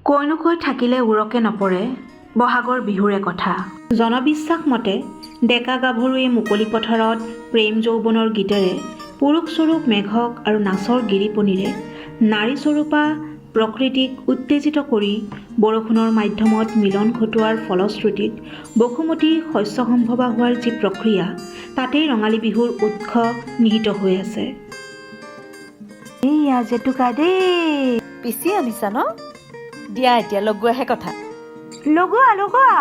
কৈনো কৈ থাকিলে উৰকে নপৰে বহাগৰ বিহুৰে কথা। জনবিশ্বাস মতে ডেকা গাভৰুৱে মুকলি পথাৰত প্ৰেম যৌৱনৰ গীতেৰে পুৰুষস্বৰূপ মেঘক আৰু নাচৰ গিৰিপনিৰে নাৰী স্বৰূপা প্ৰকৃতিক উত্তেজিত কৰি বৰষুণৰ মাধ্যমত মিলন ঘটোৱাৰ ফলশ্ৰুতিত বসুমতী শস্যসম্ভৱা হোৱাৰ যি প্ৰক্ৰিয়া, তাতেই ৰঙালী বিহুৰ উৎস নিহিত হৈ আছে। এইয়া জেতুকা দেই, পিচি আনিছা ন? দিয়া এতিয়া লগোৱাহে কথা। লগোৱা লগোৱা।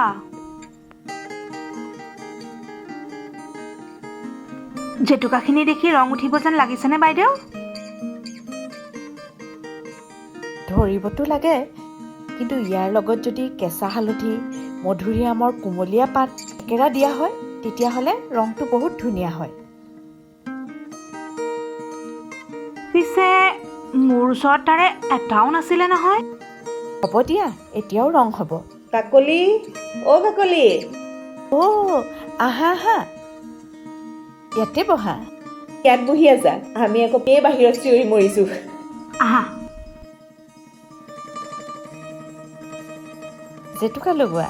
জেতুকাখিনি দেখি ৰং উঠিব যেন লাগিছেনে বাইদেউ? ধৰিবতো লাগে, কিন্তু ইয়াৰ লগত যদি কেঁচা হালধি, মধুৰিআমৰ কুমলীয়া পাত একেৰা দিয়া হয়, তেতিয়াহ'লে ৰংটো বহুত ধুনীয়া হয়। পিছে মোৰ ওচৰত তাৰে এটাও নাছিলে নহয়। হ'ব দিয়া, এতিয়াও ৰং হ'ব। কাকলি, অ' কাকলি। অ' আহা আহা, ইয়াতে বহা। ইয়াত বহি আছা, আমি আকৌ বাহিৰত চিঞৰি মৰিছো। আহা। জেতুকা লগোৱা।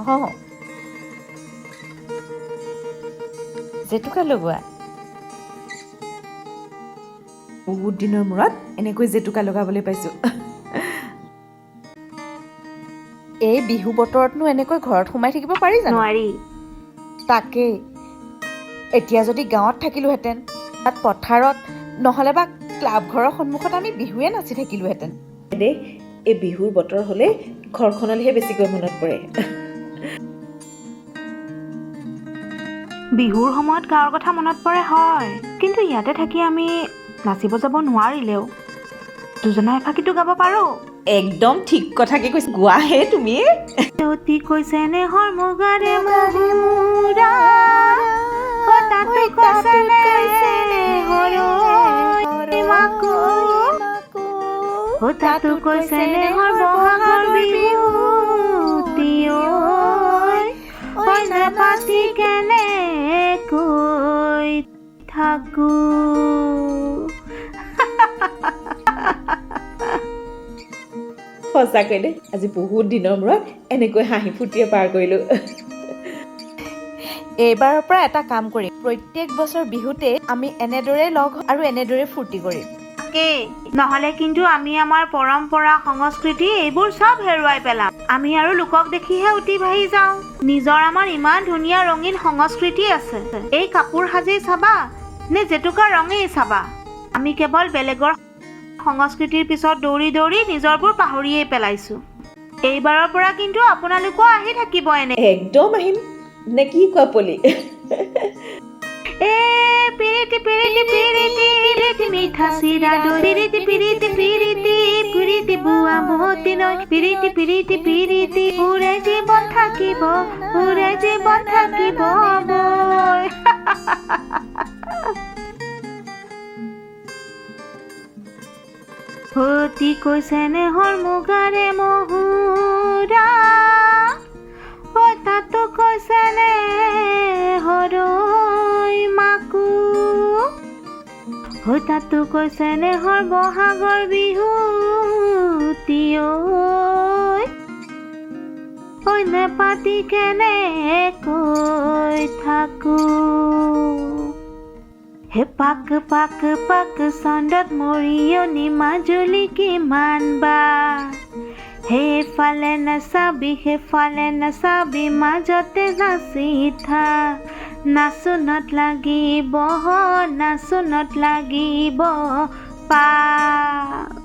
অঁ জেতুকা লগোৱা। বহুত দিনৰ মূৰত এনেকৈ জেতুকা লগাবলৈ পাইছো। এই বিহু বতৰতনো এনেকৈ ঘৰত সোমাই থাকিব পাৰি জানো? নোৱাৰি। তাকেই, এতিয়া যদি গাঁৱত থাকিলোহেঁতেন, তাত পথাৰত নহ'লে বা ক্লাব ঘৰৰ সন্মুখত আমি বিহুৱে নাচি থাকিলোহেঁতেন। দেই, এই বিহুৰ বতৰ হ'লে ঘৰখনলৈহে বেছিকৈ মনত পৰে। বিহুৰ সময়ত গাঁৱৰ কথা মনত পৰে হয়, কিন্তু ইয়াতে থাকি আমি নাচিব যাব নোৱাৰিলেও দুজনা এফাকিটো গাব পাৰো। একদম ঠিক কথাকে কৈছে, গোৱাহে তুমি। অতি কৈছে নেহৰ মুগাৰে মহুৰা, ও তাতো কৈছে নেহৰ মাকো, ও তাতো কৈছে নেহৰ বহাগৰ বিহুতি, ঐ নেপাতি কেনেকৈ থাকো। সঁচাকৈ দেই, আজি বহুত দিনৰ মূৰত এনেকৈ হাঁহি ফূৰ্তিৰে পাৰ কৰিলো। এইবাৰৰ পৰা এটা কাম কৰিম, প্ৰত্যেক বছৰ বিহুতে আমি এনেদৰে লগ আৰু এনেদৰে ফূৰ্তি কৰিম। নহলে কিন্তু আমি আমাৰ পৰম্পৰা সংস্কৃতি এইবোৰ চব হেৰুৱাই পেলাম। আমি আৰু লোকক দেখিহে উঠি ভাহি যাওঁ। নিজৰ আমাৰ ইমান ধুনীয়া ৰঙীন সংস্কৃতি আছে, এই কাপোৰ সাজেই চাবা নে জেতুকা ৰঙেই চাবা, আমি কেৱল বেলেগৰ সংস্কৃতিৰ পিছত দৌৰি দৌৰি নিজৰবোৰ পাহৰিয়েই পেলাইছো। এইবাৰৰ পৰা কিন্তু আপোনালোকো আহি থাকিব এনে। একদম আহিম নে কি কোৱা পলি? পিৰিতি পিৰিতি পিৰিতি পিৰিতি মিঠা চিৰা দৈ, পিৰিতি পিৰিতি পিৰিতি পিৰিতি বুৱা মতি নৈ, পিৰিতি পিৰিতি পিৰিতি উৰে জীৱন থাকিব, উৰে জীৱন থাকিব বৈ। অতি কৈছে নেহৰ মুগাৰে মহুৰা, ঐ তাতো কৈছে নেহৰ মাকো, ঐ তাতো কৈছে নেহৰ বহাগৰ বিহুতি, ঐ নেপাতি কেনেকৈ থাকো। হে পাক পাক পাক চন্দত মৰিয়নি মাজুলী কিমান বা, সেইফালে নাচাবি সেইফালে নাচাবি মাজতে নাচি থাক, নাচোনত লাগিব নাচোনত লাগিব পাক।